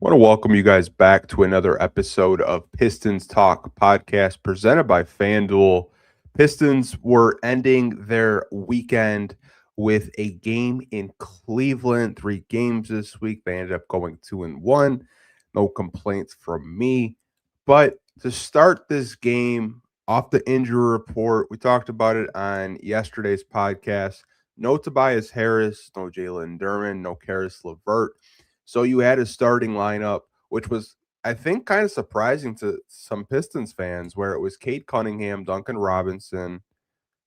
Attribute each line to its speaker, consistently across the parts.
Speaker 1: Want to welcome you guys back to another episode of Pistons Talk Podcast presented by FanDuel. Pistons were ending their weekend with a game in Cleveland, 3 games this week. They ended up going 2-1. No complaints from me. But to start this game off the injury report, we talked about it on yesterday's podcast. No Tobias Harris, no Jalen Duren, no Karis LeVert. So you had a starting lineup, which was, I think, kind of surprising to some Pistons fans, where it was Cade Cunningham, Duncan Robinson,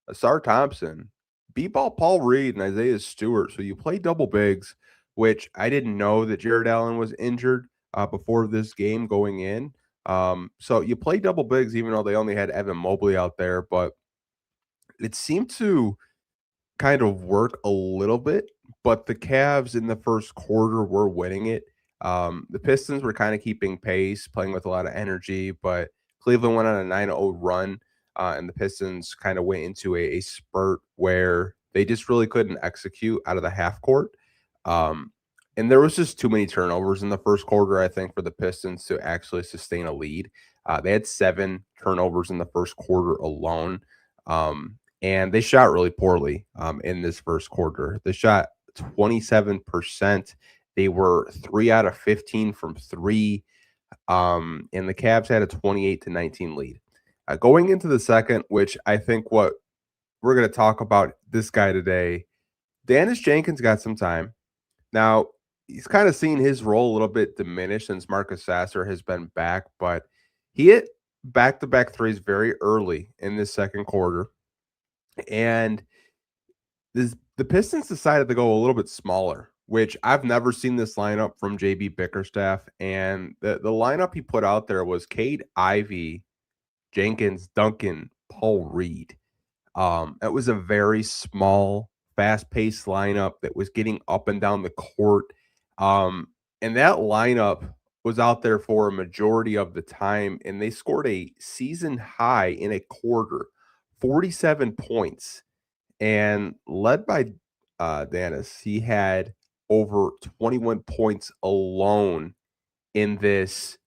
Speaker 1: Asar Thompson, B-Ball Paul Reed, and Isaiah Stewart. So you play double bigs, which I didn't know that Jared Allen was injured before this game going in. So you play double bigs, even though they only had Evan Mobley out there, but it seemed to kind of work a little bit, but the Cavs in the first quarter were winning it. The Pistons were kind of keeping pace, playing with a lot of energy, but Cleveland went on a 9-0 run, and the Pistons kind of went into a spurt where they just really couldn't execute out of the half court. And there was just too many turnovers in the first quarter, I think, for the Pistons to actually sustain a lead. They had 7 turnovers in the first quarter alone. And they shot really poorly in this first quarter. They shot 27%. They were 3 out of 15 from 3. And the Cavs had a 28-19 lead. Going into the second, which I think what we're going to talk about this guy today, Dannis Jenkins got some time. Now, he's kind of seen his role a little bit diminish since Marcus Sasser has been back, but he hit back-to-back threes very early in this second quarter. And the Pistons decided to go a little bit smaller, which I've never seen this lineup from JB Bickerstaff. And the lineup he put out there was Cade, Ivy, Jenkins, Duncan, Paul Reed. It was a very small, fast-paced lineup that was getting up and down the court. And that lineup was out there for a majority of the time, and they scored a season high in a quarter, 47 points. And led by Dannis, he had over 21 points alone in this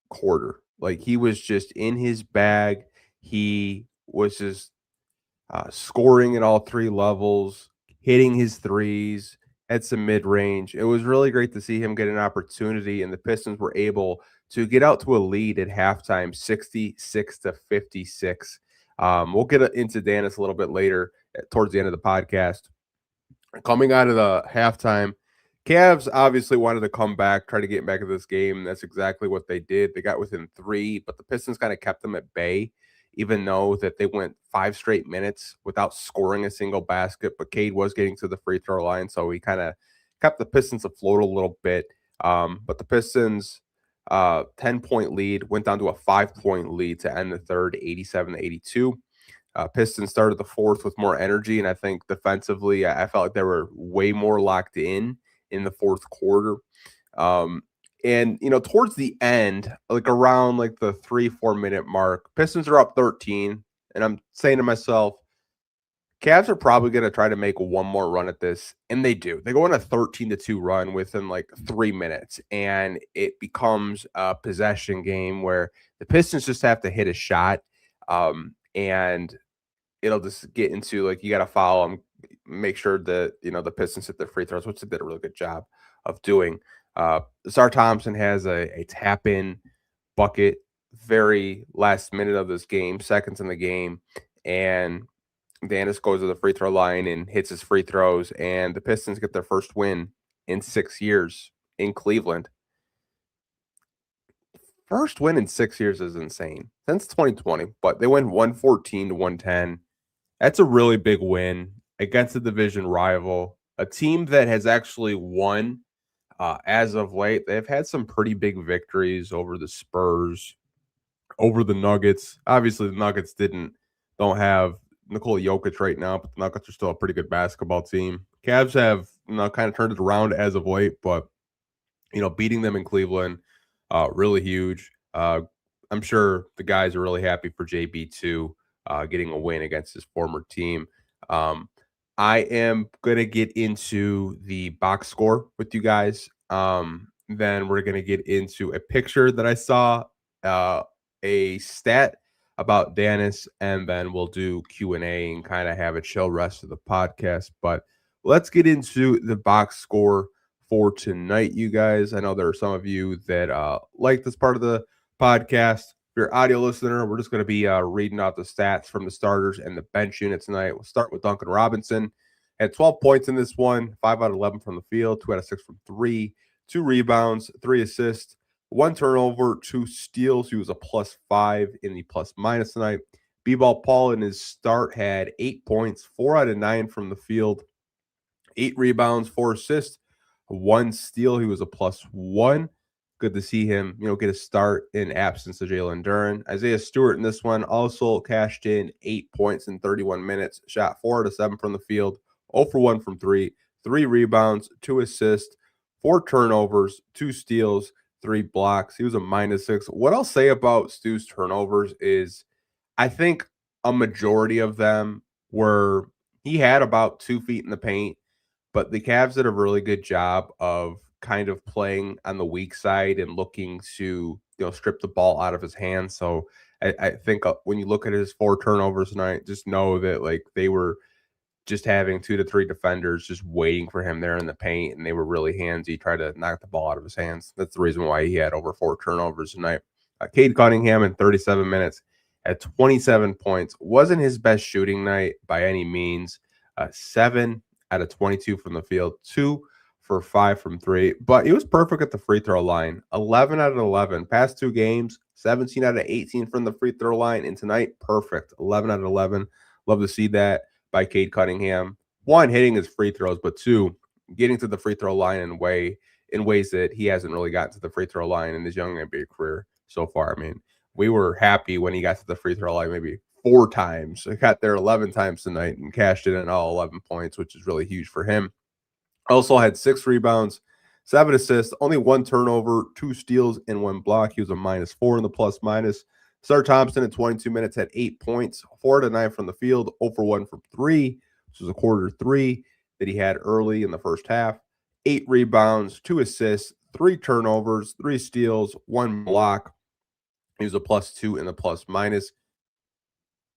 Speaker 1: quarter. Like, he was just in his bag. He was just scoring at all 3 levels, hitting his threes, had some mid-range. It was really great to see him get an opportunity, and the Pistons were able to get out to a lead at halftime, 66-56. We'll get into Dannis a little bit later towards the end of the podcast. Coming out of the halftime, Cavs obviously wanted to come back, try to get back into this game. That's exactly what they did. They got within 3, but the Pistons kind of kept them at bay, even though that they went 5 straight minutes without scoring a single basket. But Cade was getting to the free throw line, so he kind of kept the Pistons afloat a little bit. But the Pistons 10-point lead went down to a 5-point lead to end the third, 87-82. Pistons started the fourth with more energy, and I think defensively, I felt like they were way more locked in the fourth quarter. And, towards the end, like around like the 3-4 minute mark, Pistons are up 13, and I'm saying to myself, Cavs are probably going to try to make one more run at this, and they do. They go on a 13-2 run within like 3 minutes, and it becomes a possession game where the Pistons just have to hit a shot, and it'll just get into like you got to foul them, make sure that the Pistons hit their free throws, which they did a really good job of doing. Asar Thompson has a tap-in bucket very last minute of this game, seconds in the game, and Dannis goes to the free throw line and hits his free throws, and the Pistons get their first win in 6 years in Cleveland. First win in 6 years is insane. Since 2020, but they went 114-110. That's a really big win against a division rival, a team that has actually won as of late. They've had some pretty big victories over the Spurs, over the Nuggets. Obviously, the Nuggets don't have Nikola Jokic right now, but the Nuggets are still a pretty good basketball team. Cavs have kind of turned it around as of late, but beating them in Cleveland, really huge. I'm sure the guys are really happy for JB too, getting a win against his former team. I am going to get into the box score with you guys. Then we're going to get into a picture that I saw, a stat about Dannis, and then we'll do Q&A and kind of have a chill rest of the podcast. But let's get into the box score for tonight, you guys. I know there are some of you that like this part of the podcast. If you're an audio listener, we're just going to be reading out the stats from the starters and the bench unit tonight. We'll start with Duncan Robinson. Had 12 points in this one, 5 out of 11 from the field, 2 out of 6 from 3, 2 rebounds, 3 assists, 1 turnover, 2 steals. He was a +5 in the plus-minus tonight. B-Ball Paul in his start had 8 points, 4 out of 9 from the field, 8 rebounds, 4 assists, 1 steal. He was a +1. Good to see him, get a start in absence of Jalen Duren. Isaiah Stewart in this one also cashed in 8 points in 31 minutes, shot 4 out of 7 from the field, 0 for 1 from 3, 3 rebounds, 2 assists, 4 turnovers, 2 steals, 3 blocks. He was a -6. What I'll say about Stu's turnovers is I think a majority of them were he had about 2 feet in the paint, but the Cavs did a really good job of kind of playing on the weak side and looking to, strip the ball out of his hands. So I think when you look at his 4 turnovers tonight, just know that like they were just having 2 to 3 defenders just waiting for him there in the paint, and they were really handsy, tried to knock the ball out of his hands. That's the reason why he had over 4 turnovers tonight. Cade Cunningham in 37 minutes at 27 points. Wasn't his best shooting night by any means. 7 out of 22 from the field, 2 for 5 from 3, but he was perfect at the free throw line. 11 out of 11. Past 2 games, 17 out of 18 from the free throw line, and tonight, perfect. 11 out of 11. Love to see that by Cade Cunningham. 1, hitting his free throws, but 2, getting to the free throw line in ways that he hasn't really gotten to the free throw line in his young NBA career so far. I mean, we were happy when he got to the free throw line maybe 4 times. He got there 11 times tonight and cashed in all 11 points, which is really huge for him. Also had 6 rebounds, 7 assists, only 1 turnover, 2 steals, and 1 block. He was a -4 in the plus-minus. Star Thompson in 22 minutes had 8 points, 4 out of 9 from the field, 0 for 1 from 3, which was a quarter 3 that he had early in the first half. 8 rebounds, 2 assists, 3 turnovers, 3 steals, 1 block. He was a +2 in the plus-minus.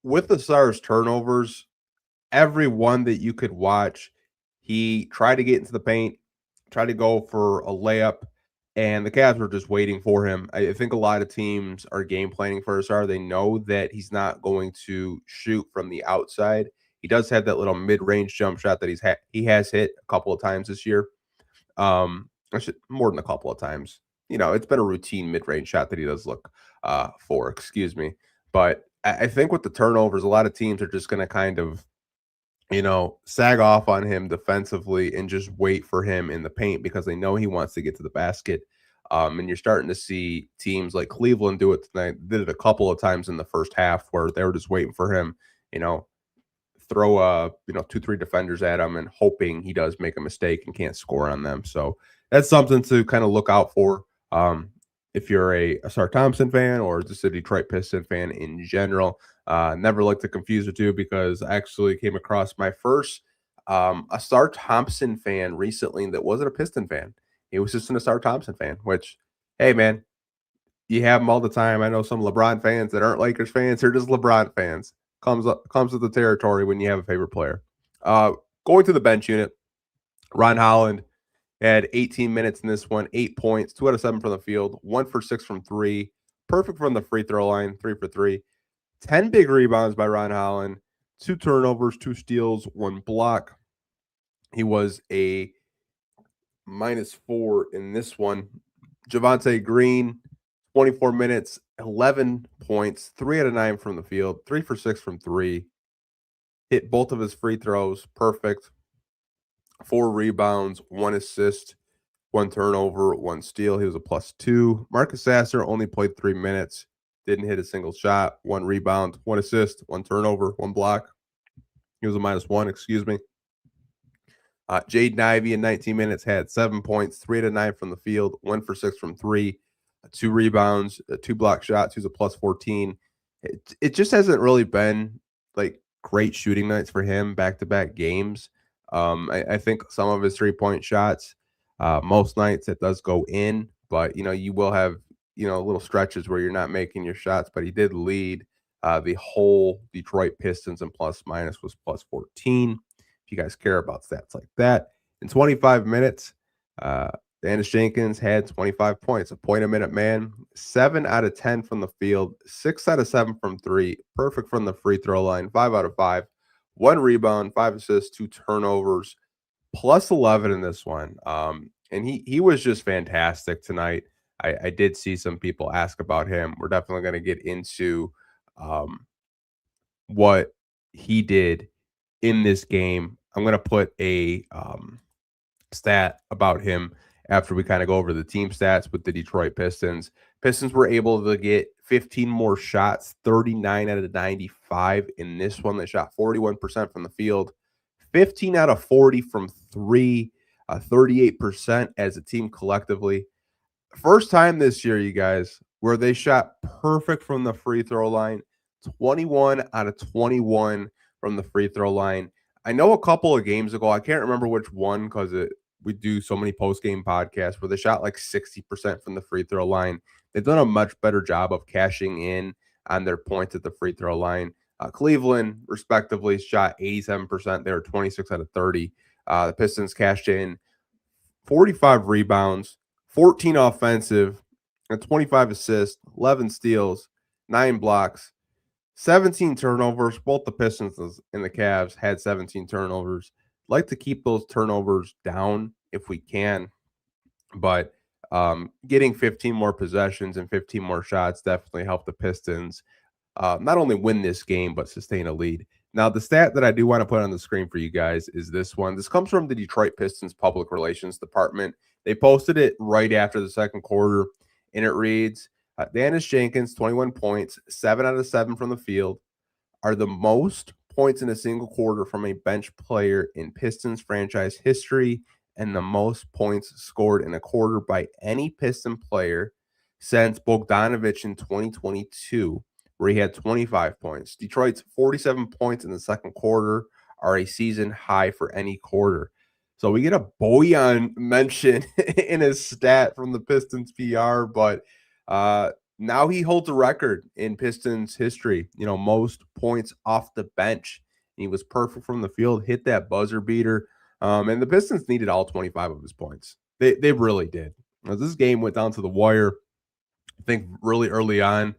Speaker 1: With the Stars' turnovers, every one that you could watch, he tried to get into the paint, tried to go for a layup, and the Cavs were just waiting for him. I think a lot of teams are game planning for a star. They know that he's not going to shoot from the outside. He does have that little mid-range jump shot that he has hit a couple of times this year. More than a couple of times. It's been a routine mid-range shot that he does look for, excuse me. But I think with the turnovers, a lot of teams are just going to kind of sag off on him defensively and just wait for him in the paint because they know he wants to get to the basket. And you're starting to see teams like Cleveland do it tonight. Did it a couple of times in the first half where they were just waiting for him, throw 2-3 defenders at him and hoping he does make a mistake and can't score on them. So that's something to kind of look out for. If you're a Star Thompson fan or just a Detroit Piston fan in general. Never like to confuse the two because I actually came across my first a Star Thompson fan recently that wasn't a Piston fan. He was just a Star Thompson fan, which, hey, man, you have them all the time. I know some LeBron fans that aren't Lakers fans. They're just LeBron fans. Comes with the territory when you have a favorite player. Going to the bench unit, Ron Holland had 18 minutes in this one, 8 points, 2 out of 7 from the field, 1 for 6 from 3, perfect from the free throw line, 3 for 3, 10 big rebounds by Ron Holland, 2 turnovers, 2 steals, 1 block. He was a -4 in this one. Javonte Green, 24 minutes, 11 points, 3 out of 9 from the field, 3 for 6 from 3. Hit both of his free throws, perfect. 4 rebounds, 1 assist, 1 turnover, 1 steal. He was a +2. Marcus Sasser only played 3 minutes, didn't hit a single shot, 1 rebound, 1 assist, 1 turnover, 1 block. He was a -1, excuse me. Jaden Ivey in 19 minutes had 7 points, 3 out of 9 from the field, 1 for 6 from 3, 2 rebounds, 2 block shots. He was a +14. It just hasn't really been like great shooting nights for him back-to-back games. I think some of his 3-point shots Most nights it does go in, but you will have little stretches where you're not making your shots. But he did lead the whole Detroit Pistons, and plus minus was plus 14. If you guys care about stats like that, in 25 minutes, Dannis Jenkins had 25 points, a point a minute man, 7 out of 10 from the field, 6 out of 7 from three, perfect from the free throw line, 5 out of 5, 1 rebound, 5 assists, 2 turnovers, plus 11 in this one. And he was just fantastic tonight. I did see some people ask about him. We're definitely going to get into what he did in this game. I'm going to put a stat about him after we kind of go over the team stats with the Detroit Pistons. Pistons were able to get 15 more shots, 39 out of 95 in this one. They shot 41% from the field, 15 out of 40 from three, 38% as a team collectively. First time this year, you guys, where they shot perfect from the free throw line, 21 out of 21 from the free throw line. I know a couple of games ago, I can't remember which one because we do so many post-game podcasts where they shot like 60% from the free throw line. They've done a much better job of cashing in on their points at the free throw line. Cleveland, respectively, shot 87%. They were 26 out of 30. The Pistons cashed in 45 rebounds, 14 offensive, and 25 assists, 11 steals, 9 blocks, 17 turnovers. Both the Pistons and the Cavs had 17 turnovers. Like to keep those turnovers down if we can, but getting 15 more possessions and 15 more shots definitely helped the Pistons not only win this game, but sustain a lead. Now, the stat that I do want to put on the screen for you guys is this one. This comes from the Detroit Pistons Public Relations Department. They posted it right after the second quarter, and it reads, Dannis Jenkins, 21 points, 7 out of 7 from the field, are the most points in a single quarter from a bench player in Pistons franchise history, and the most points scored in a quarter by any Piston player since Bogdanovich in 2022, where he had 25 points. Detroit's 47 points in the second quarter are a season high for any quarter. So we get a Bojan mention in his stat from the Pistons PR, but now he holds a record in Pistons history, most points off the bench. He was perfect from the field, hit that buzzer beater, and the Pistons needed all 25 of his points. They really did. As this game went down to the wire, I think really early on,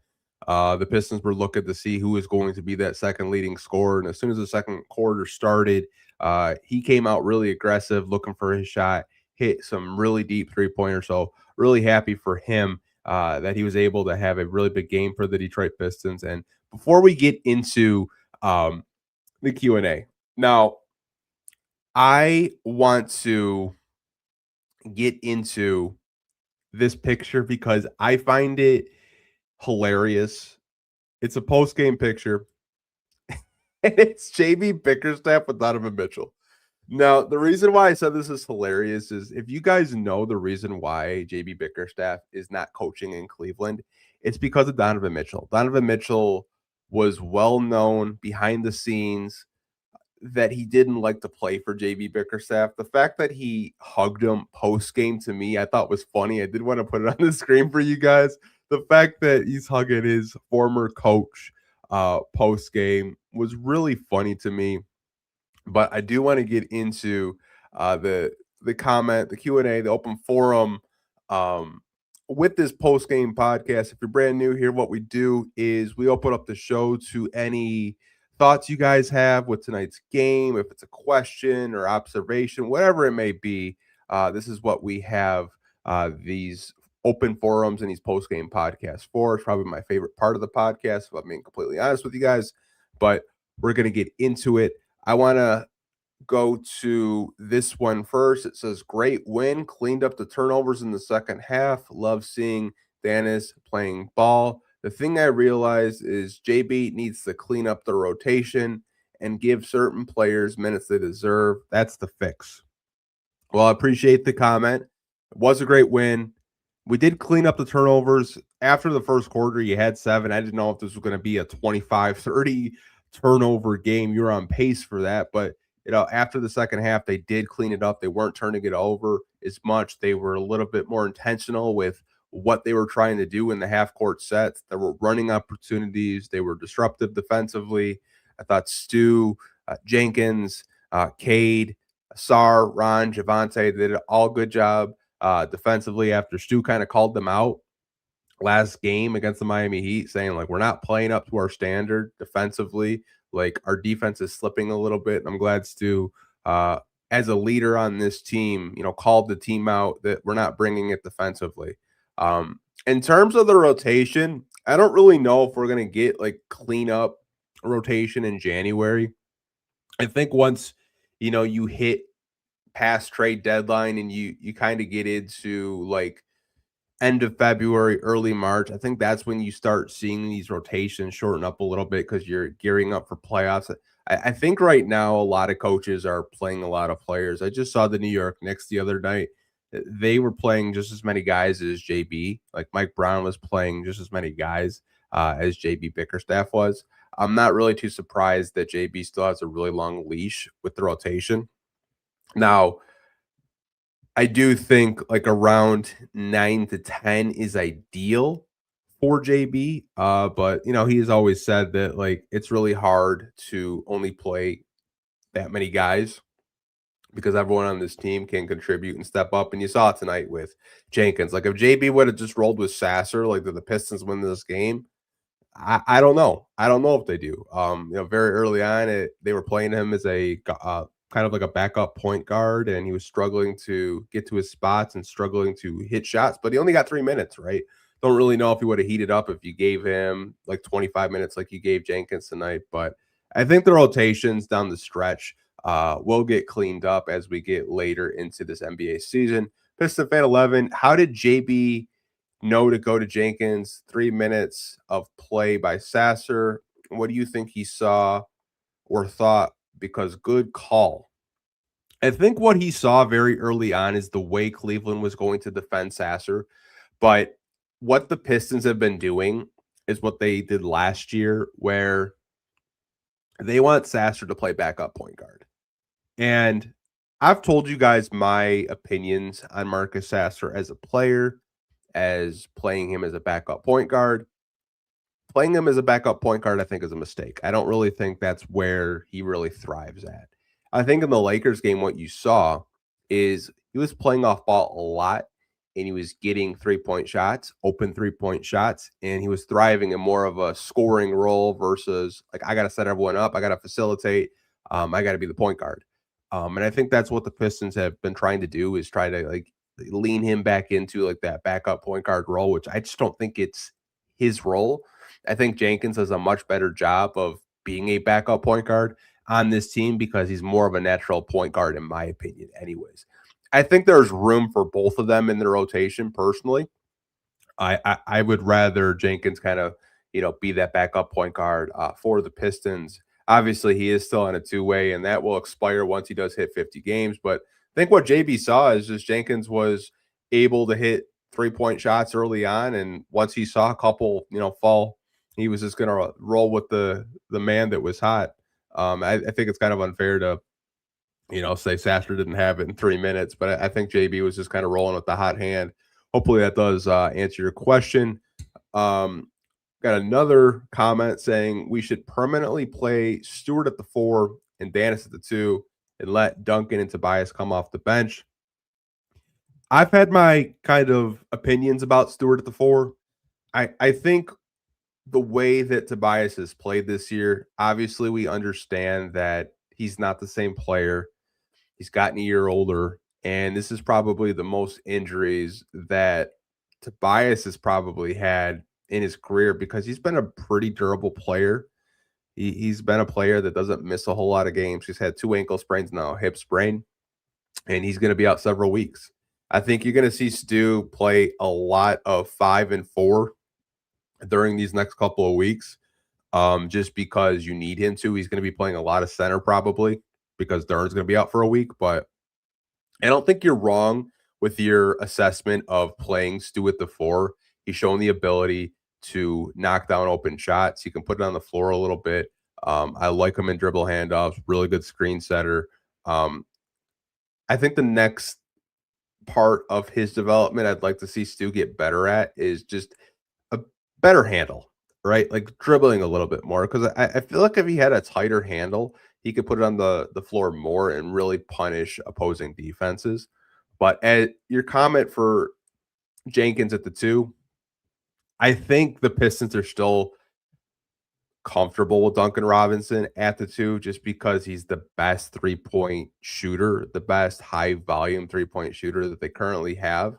Speaker 1: the Pistons were looking to see who was going to be that second leading scorer. And as soon as the second quarter started, he came out really aggressive, looking for his shot, hit some really deep three-pointers. So really happy for him that he was able to have a really big game for the Detroit Pistons. And before we get into the Q&A, now I want to get into this picture because I find it hilarious. It's a post-game picture, and it's JB Bickerstaff with Donovan Mitchell. Now, the reason why I said this is hilarious is if you guys know the reason why JB Bickerstaff is not coaching in Cleveland, it's because of Donovan Mitchell. Donovan Mitchell was well known behind the scenes that he didn't like to play for JB Bickerstaff. The fact that he hugged him post-game to me, I thought was funny. I did want to put it on the screen for you guys. The fact that he's hugging his former coach post-game was really funny to me. But I do want to get into the comment, the Q&A, the open forum with this post-game podcast. If you're brand new here, what we do is we open up the show to any thoughts you guys have with tonight's game. If it's a question or observation, whatever it may be, this is what we have these open forums and these post-game podcasts for. It's probably my favorite part of the podcast, if I'm being completely honest with you guys. But we're going to get into it. I want to go to this one first. It says, great win, cleaned up the turnovers in the second half. Love seeing Dannis playing ball. The thing I realized is JB needs to clean up the rotation and give certain players minutes they deserve. That's the fix. Well, I appreciate the comment. It was a great win. We did clean up the turnovers. After the first quarter, you had 7. I didn't know if this was going to be a 25-30 turnover game. You're on pace for that, but after the second half, they did clean it up. They weren't turning it over as much. They were a little bit more intentional with what they were trying to do in the half court sets. There were running opportunities. They were disruptive defensively. I thought Stu, Jenkins, Cade, Sar, Ron, Javante did an all good job defensively after Stu kind of called them out last game against the Miami Heat, saying like we're not playing up to our standard defensively. Like our defense is slipping a little bit. I'm glad Stu, as a leader on this team, called the team out that we're not bringing it defensively. In terms of the rotation, I don't really know if we're gonna get like clean up rotation in January. I think once you hit past trade deadline and you kind of get into like end of February, early March, I think that's when you start seeing these rotations shorten up a little bit because you're gearing up for playoffs. I think right now a lot of coaches are playing a lot of players. I just saw the New York Knicks the other night. They were playing just as many guys as JB. Like Mike Brown was playing just as many guys as JB Bickerstaff was. I'm not really too surprised that JB still has a really long leash with the rotation. Now, I do think like around 9 to 10 is ideal for JB. But he has always said that like it's really hard to only play that many guys because everyone on this team can contribute and step up. And you saw it tonight with Jenkins. Like if JB would have just rolled with Sasser, like did the Pistons win this game? I don't know. I don't know if they do. Very early on, they were playing him as a kind of like a backup point guard, and he was struggling to get to his spots and struggling to hit shots. But he only got 3 minutes, right? Don't really know if he would have heated up if you gave him like 25 minutes like you gave Jenkins tonight. But I think the rotations down the stretch will get cleaned up as we get later into this NBA season. Piston Fan 11, how did JB know to go to Jenkins? 3 minutes of play by Sasser. What do you think he saw or thought? Because good call. I think what he saw very early on is the way Cleveland was going to defend Sasser. But what the Pistons have been doing is what they did last year, where they want Sasser to play backup point guard. And I've told you guys my opinions on Marcus Sasser as a player, as playing him as a backup point guard. Playing him as a backup point guard, I think, is a mistake. I don't really think that's where he really thrives at. I think in the Lakers game, what you saw is he was playing off ball a lot, and he was getting 3-point shots, open 3-point shots, and he was thriving in more of a scoring role versus like, I got to set everyone up, I got to facilitate, I got to be the point guard. And I think that's what the Pistons have been trying to do, is try to like lean him back into like that backup point guard role, which I just don't think it's his role. I think Jenkins does a much better job of being a backup point guard on this team because he's more of a natural point guard, in my opinion, anyways. I think there's room for both of them in the rotation, personally. I would rather Jenkins kind of, be that backup point guard for the Pistons. Obviously, he is still on a two-way, and that will expire once he does hit 50 games. But I think what JB saw is just Jenkins was able to hit 3-point shots early on, and once he saw a couple, fall, he was just going to roll with the man that was hot. I think it's kind of unfair to, say Sasser didn't have it in 3 minutes, but I think JB was just kind of rolling with the hot hand. Hopefully that does answer your question. Got another comment saying we should permanently play Stewart at the 4 and Dannis at the 2 and let Duncan and Tobias come off the bench. I've had my kind of opinions about Stewart at the 4. I think the way that Tobias has played this year, obviously we understand that he's not the same player. He's gotten a year older, and this is probably the most injuries that Tobias has probably had in his career because he's been a pretty durable player. He's been a player that doesn't miss a whole lot of games. He's had 2 ankle sprains now, hip sprain, and he's going to be out several weeks. I think you're going to see Stu play a lot of 5 and 4 during these next couple of weeks, just because you need him to. He's going to be playing a lot of center probably because Dern's going to be out for a week. But I don't think you're wrong with your assessment of playing Stu at the 4. He's shown the ability to knock down open shots. He can put it on the floor a little bit. I like him in dribble handoffs, really good screen setter. I think the next part of his development I'd like to see Stu get better at is just a better handle, right? Like dribbling a little bit more because I feel like if he had a tighter handle, he could put it on the floor more and really punish opposing defenses. But at your comment for Jenkins at the two, I think the Pistons are still comfortable with Duncan Robinson at the two just because he's the best 3-point shooter, the best high volume 3-point shooter that they currently have.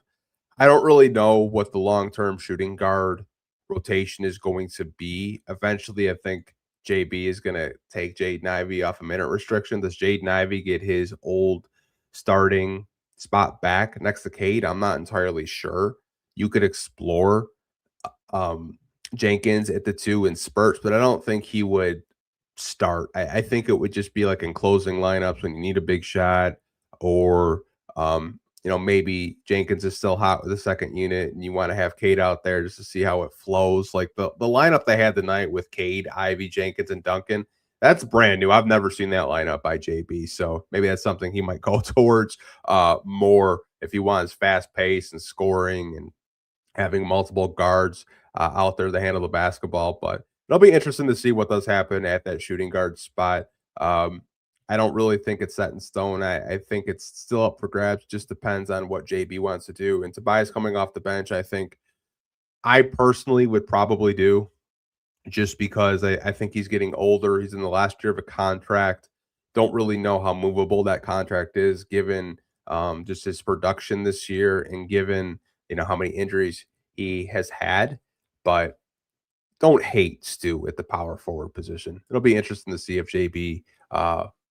Speaker 1: I don't really know what the long-term shooting guard rotation is going to be. Eventually, I think JB is going to take Jaden Ivey off a minute restriction. Does Jaden Ivey get his old starting spot back next to Cade? I'm not entirely sure. You could explore Jenkins at the two in spurts, but I don't think he would start. I think it would just be like in closing lineups when you need a big shot, or maybe Jenkins is still hot with the second unit and you want to have Cade out there just to see how it flows. Like the lineup they had tonight with Cade, Ivy, Jenkins, and Duncan, that's brand new. I've never seen that lineup by JB. So maybe that's something he might go towards more if he wants fast pace and scoring and having multiple guards out there to handle the basketball. But it'll be interesting to see what does happen at that shooting guard spot. I don't really think it's set in stone. I think it's still up for grabs. Just depends on what JB wants to do. And Tobias coming off the bench, I think I personally would probably do just because I think he's getting older. He's in the last year of a contract. Don't really know how movable that contract is given just his production this year and given how many injuries he has had. But don't hate Stu at the power forward position. It'll be interesting to see if JB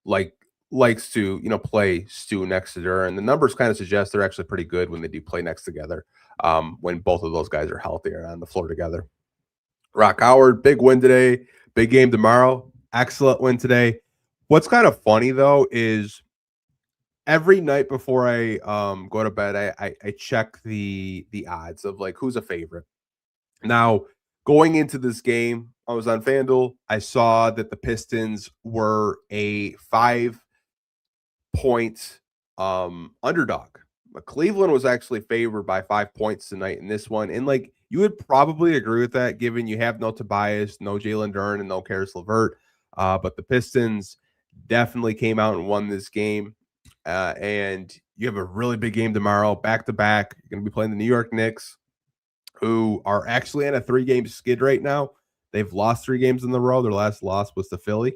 Speaker 1: like likes to play Stu next to her, and the numbers kind of suggest they're actually pretty good when they do play next together. When both of those guys are healthy and on the floor together. Rock Howard, big win today, big game tomorrow. Excellent win today. What's kind of funny though is every night before I go to bed, I check the odds of like who's a favorite. Now, going into this game, I was on FanDuel. I saw that the Pistons were a 5-point underdog. But Cleveland was actually favored by 5 points tonight in this one. And like you would probably agree with that, given you have no Tobias, no Jalen Duren, and no Karis LeVert. But the Pistons definitely came out and won this game. And you have a really big game tomorrow, back to back. You're going to be playing the New York Knicks, who are actually on a 3-game skid right now. They've lost 3 games in a row. Their last loss was to Philly,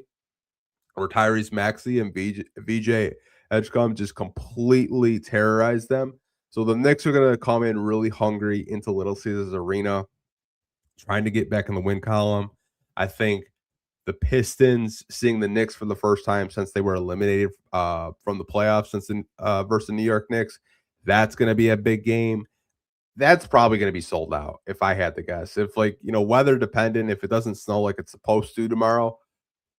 Speaker 1: where Tyrese Maxey and VJ Edgecombe just completely terrorized them. So the Knicks are going to come in really hungry into Little Caesars Arena, trying to get back in the win column. I think the Pistons seeing the Knicks for the first time since they were eliminated from the playoffs versus the New York Knicks, that's going to be a big game. That's probably going to be sold out if I had to guess. If weather dependent, if it doesn't snow like it's supposed to tomorrow,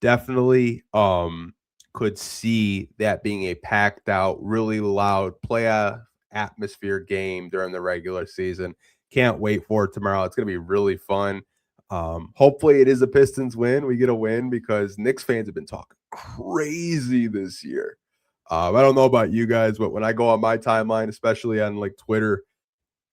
Speaker 1: definitely could see that being a packed out, really loud playoff atmosphere game during the regular season. Can't wait for it tomorrow. It's going to be really fun. Hopefully it is a Pistons win. We get a win because Knicks fans have been talking crazy this year. I don't know about you guys, but when I go on my timeline, especially on like Twitter,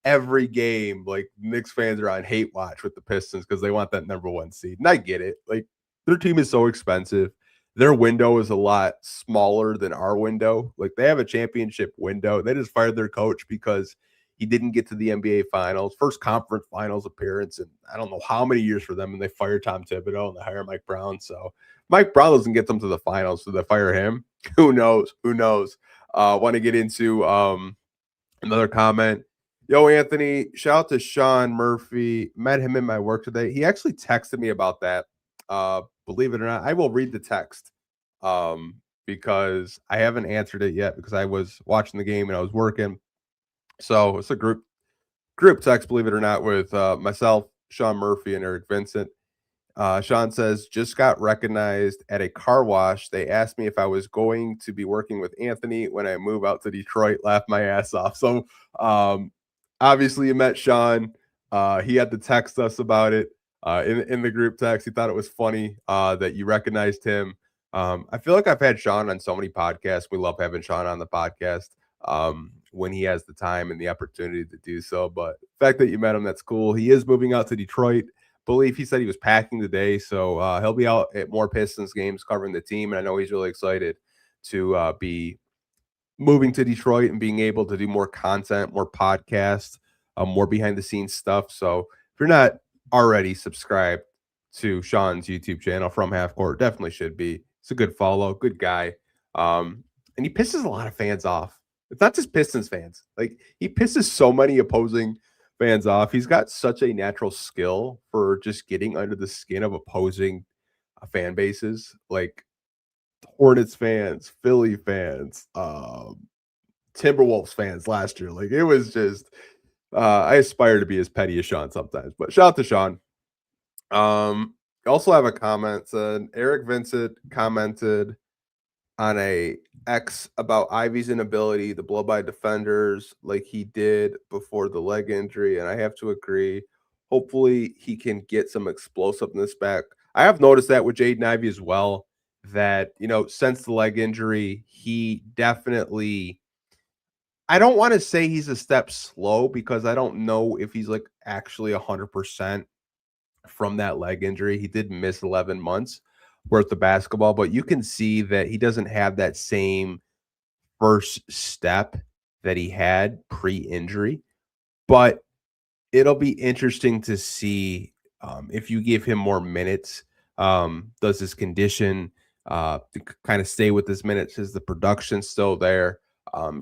Speaker 1: every game, like Knicks fans are on hate watch with the Pistons because they want that number 1 seed. And I get it. Like their team is so expensive. Their window is a lot smaller than our window. Like they have a championship window. They just fired their coach because he didn't get to the NBA finals, first conference finals appearance. And I don't know how many years for them. And they fire Tom Thibodeau and they hire Mike Brown. So Mike Brown doesn't get them to the finals. So they fire him. Who knows? Who knows? Want to get into another comment. Yo, Anthony, shout out to Sean Murphy. Met him in my work today. He actually texted me about that. Believe it or not, I will read the text because I haven't answered it yet because I was watching the game and I was working. So it's a group text, believe it or not, with myself, Sean Murphy, and Eric Vincent. Sean says, just got recognized at a car wash. They asked me if I was going to be working with Anthony when I move out to Detroit. Laughed my ass off. So obviously you met Sean. He had to text us about it in the group text. He thought it was funny that you recognized him. I feel like I've had Sean on so many podcasts. We love having Sean on the podcast when he has the time and the opportunity to do so. But the fact that you met him, that's cool. He is moving out to Detroit. Believe he said he was packing today, so he'll be out at more Pistons games covering the team. And I know he's really excited to be moving to Detroit and being able to do more content, more podcasts, more behind the scenes stuff. So if you're not already subscribed to Sean's YouTube channel from Half Court, definitely should be. It's a good follow, good guy. And he pisses a lot of fans off. It's not just Pistons fans. Like he pisses so many opposing fans off. He's got such a natural skill for just getting under the skin of opposing fan bases. Like Hornets fans, Philly fans, Timberwolves fans last year. Like it was just I aspire to be as petty as Sean sometimes. But shout out to Sean. I also have a comment. Eric Vincent commented on a X about Ivy's inability to blow by defenders like he did before the leg injury, and I have to agree. Hopefully, he can get some explosiveness back. I have noticed that with Jaden Ivey as well. That since the leg injury, he definitely. I don't want to say he's a step slow because I don't know if he's like actually 100% from that leg injury. He did miss 11 months worth of basketball, but you can see that he doesn't have that same first step that he had pre-injury. But it'll be interesting to see if you give him more minutes. Does his condition kind of stay with his minutes? Is the production still there?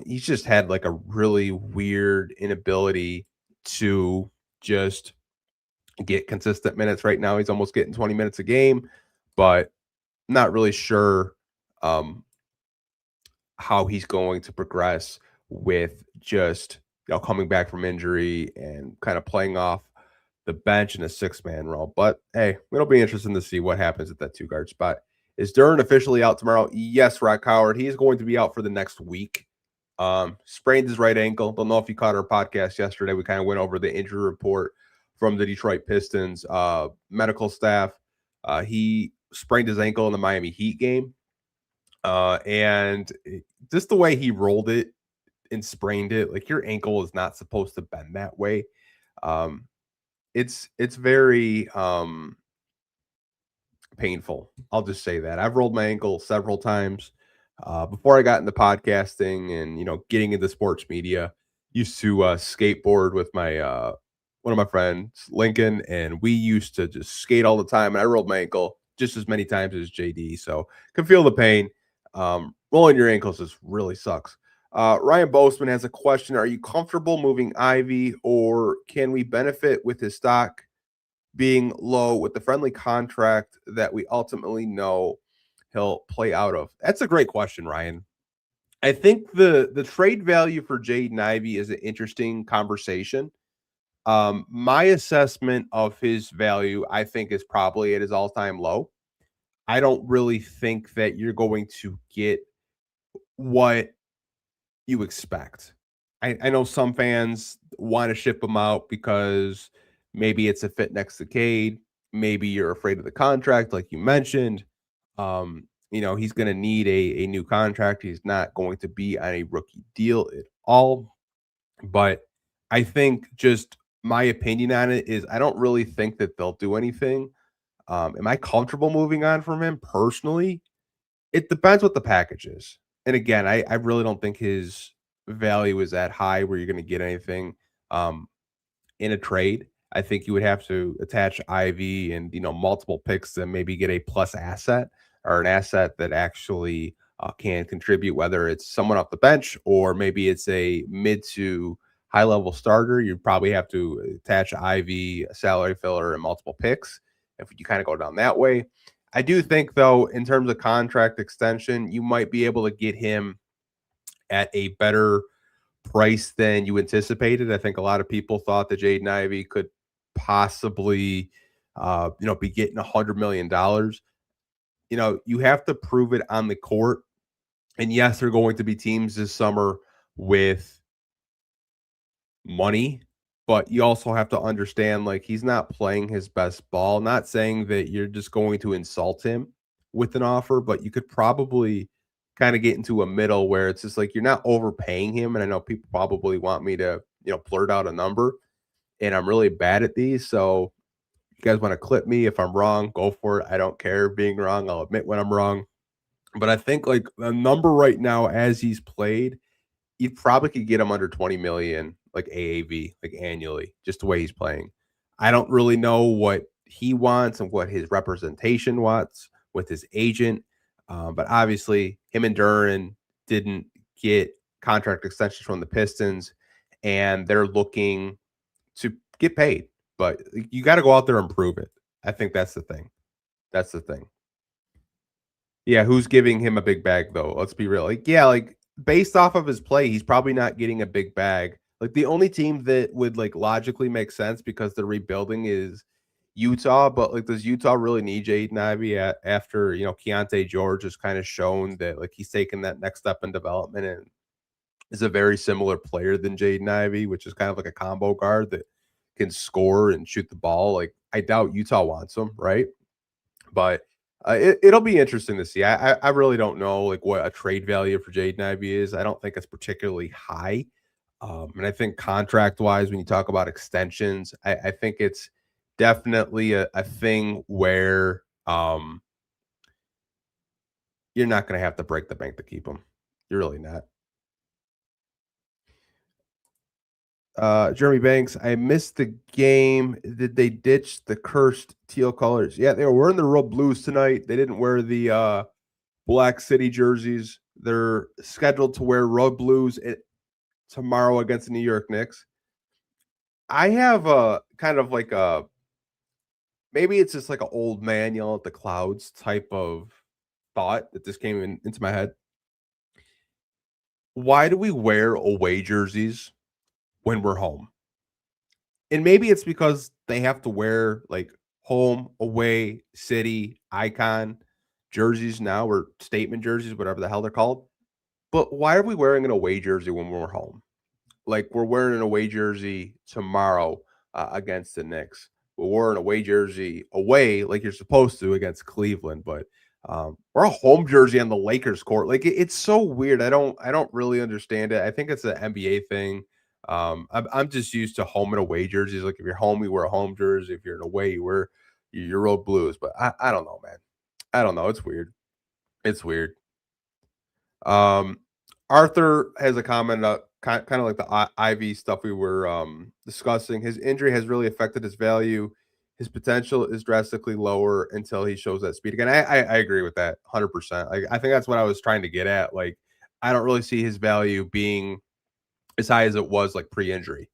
Speaker 1: He's just had like a really weird inability to just get consistent minutes. Right now he's almost getting 20 minutes a game, but not really sure how he's going to progress with just coming back from injury and kind of playing off the bench in a six-man role. But hey, it'll be interesting to see what happens at that two guard spot. Is Duran officially out tomorrow? Yes, Rock Howard. He is going to be out for the next week. Sprained his right ankle. Don't know if you caught our podcast yesterday. We kind of went over the injury report from the Detroit Pistons medical staff. He sprained his ankle in the Miami Heat game. And just the way he rolled it and sprained it, like your ankle is not supposed to bend that way. It's very painful. I'll just say that. I've rolled my ankle several times before I got into podcasting and getting into sports media. Used to skateboard with my one of my friends, Lincoln, and we used to just skate all the time. And I rolled my ankle just as many times as JD, so can feel the pain. Rolling your ankles just really sucks. Ryan Boastman has a question. Are you comfortable moving Ivy, or can we benefit with his stock being low with the friendly contract that we ultimately know he'll play out of? That's a great question, Ryan. I think the trade value for Jaden Ivey is an interesting conversation. My assessment of his value, I think, is probably at his all-time low. I don't really think that you're going to get what you expect. I know some fans want to ship him out because maybe it's a fit next to Cade. Maybe you're afraid of the contract, like you mentioned. He's going to need a new contract. He's not going to be on a rookie deal at all. But I think just my opinion on it is I don't really think that they'll do anything. Am I comfortable moving on from him personally? It depends what the package is. And again, I really don't think his value is that high where you're going to get anything in a trade. I think you would have to attach Ivy and multiple picks to maybe get a plus asset or an asset that actually can contribute, whether it's someone off the bench or maybe it's a mid to high level starter. You'd probably have to attach Ivy, a salary filler, and multiple picks if you kind of go down that way. I do think, though, in terms of contract extension, you might be able to get him at a better price than you anticipated. I think a lot of people thought that Jaden Ivey could possibly, be getting $100 million. You have to prove it on the court. And yes, there are going to be teams this summer with money, but you also have to understand, like, he's not playing his best ball. Not saying that you're just going to insult him with an offer, but you could probably kind of get into a middle where it's just like you're not overpaying him. And I know people probably want me to, blurt out a number, and I'm really bad at these. So you guys want to clip me if I'm wrong, go for it. I don't care being wrong. I'll admit when I'm wrong. But I think like a number right now as he's played, you probably could get him under 20 million like AAV, like annually, just the way he's playing. I don't really know what he wants and what his representation wants with his agent. But obviously him and Duran didn't get contract extensions from the Pistons, and they're looking to get paid. But you got to go out there and prove it. I think that's the thing. That's the thing. Yeah, who's giving him a big bag though? Let's be real. Like, yeah, like based off of his play, he's probably not getting a big bag. Like the only team that would like logically make sense because they're rebuilding is Utah. But like, does Utah really need Jaden Ivey after Keontae George has kind of shown that like he's taken that next step in development and is a very similar player than Jaden Ivey, which is kind of like a combo guard that can score and shoot the ball. Like I doubt Utah wants him, right? But it'll be interesting to see. I really don't know like what a trade value for Jaden Ivey is. I don't think it's particularly high. And I think contract wise, when you talk about extensions, I think it's definitely a thing where you're not going to have to break the bank to keep him. You're really not. Jeremy Banks, I missed the game. Did they ditch the cursed teal colors? Yeah, they were wearing the real blues tonight. They didn't wear the Black City jerseys. They're scheduled to wear road blues tomorrow against the New York Knicks. I have a kind of like a maybe it's just like an old man yelling at the clouds type of thought that just came into my head. Why do we wear away jerseys when we're home? And maybe it's because they have to wear like home, away, city, icon jerseys now, or statement jerseys, whatever the hell they're called. But why are we wearing an away jersey when we're home? Like we're wearing an away jersey tomorrow against the Knicks. We're wearing an away jersey away like you're supposed to against Cleveland, but we're a home jersey on the Lakers court. Like it's so weird. I don't really understand it. I think it's an NBA thing. I'm just used to home and away jerseys. Like if you're home, you wear a home jersey. If you're in away, you wear your road blues. But I don't know, man. I don't know. It's weird. It's weird. Arthur has a comment kind of like the Ivy stuff we were discussing. His injury has really affected his value. His potential is drastically lower until he shows that speed again. I agree with that 100%. I think that's what I was trying to get at. Like I don't really see his value being as high as it was like pre-injury.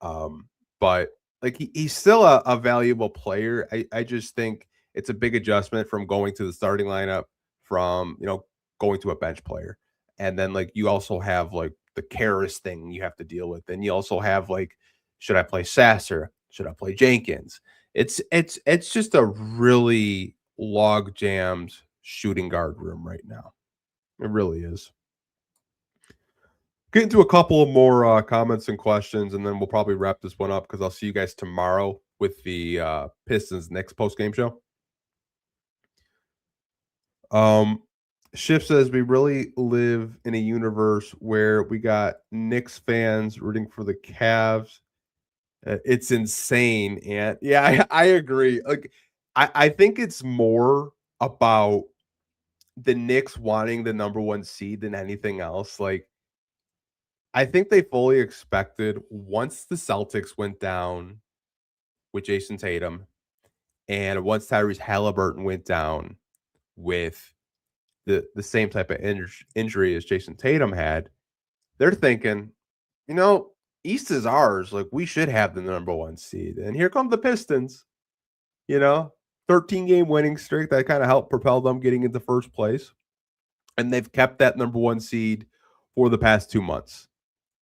Speaker 1: But like he's still a valuable player. I just think it's a big adjustment from going to the starting lineup from going to a bench player. And then like you also have like the Karras thing you have to deal with. And you also have like, should I play Sasser? Should I play Jenkins? It's just a really log jammed shooting guard room right now. It really is. Get into a couple of more comments and questions, and then we'll probably wrap this one up because I'll see you guys tomorrow with the Pistons next post game show. Shift says we really live in a universe where we got Knicks fans rooting for the Cavs. It's insane, and yeah, I agree. Like, I think it's more about the Knicks wanting the number one seed than anything else. Like, I think they fully expected once the Celtics went down with Jason Tatum, and once Tyrese Halliburton went down with the same type of injury as Jason Tatum had, they're thinking, East is ours. Like we should have the number one seed. And here come the Pistons, 13-game winning streak that kind of helped propel them getting into first place. And they've kept that number one seed for the past 2 months.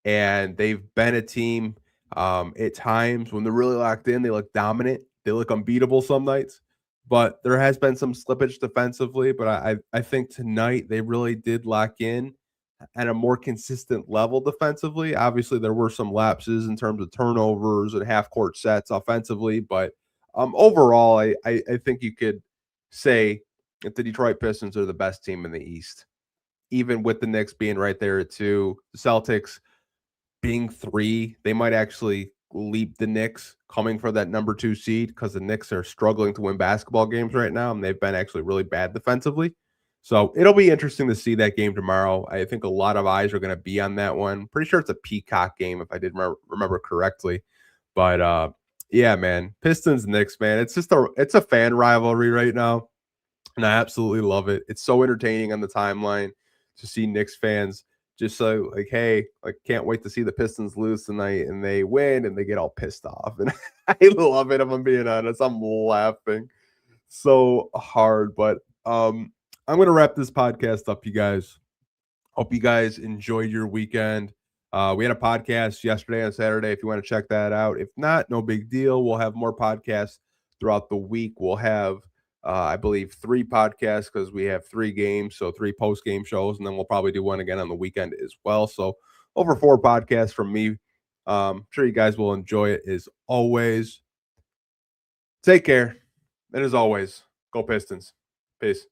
Speaker 1: And they've been a team at times when they're really locked in, they look dominant. They look unbeatable some nights. But there has been some slippage defensively. But I think tonight they really did lock in at a more consistent level defensively. Obviously, there were some lapses in terms of turnovers and half-court sets offensively. But overall, I think you could say if the Detroit Pistons are the best team in the East, even with the Knicks being right there at 2, the Celtics being 3, they might actually leap the Knicks coming for that number 2 seed because the Knicks are struggling to win basketball games right now, and they've been actually really bad defensively. So it'll be interesting to see that game tomorrow. I think a lot of eyes are going to be on that one. Pretty sure it's a Peacock game if I did remember correctly. But yeah, man, Pistons Knicks, man, it's a fan rivalry right now, and I absolutely love it. It's so entertaining on the timeline to see Knicks fans just so like, hey, like can't wait to see the Pistons lose tonight, and they win and they get all pissed off, and I love it. If I'm being honest, I'm laughing so hard. But I'm gonna wrap this podcast up, you guys. Hope you guys enjoyed your weekend. We had a podcast yesterday on Saturday. If you want to check that out, if not, no big deal. We'll have more podcasts throughout the week. We'll have, I believe, 3 podcasts because we have 3 games, so 3 post-game shows, and then we'll probably do one again on the weekend as well. So over 4 podcasts from me. I'm sure you guys will enjoy it as always. Take care, and as always, go Pistons. Peace.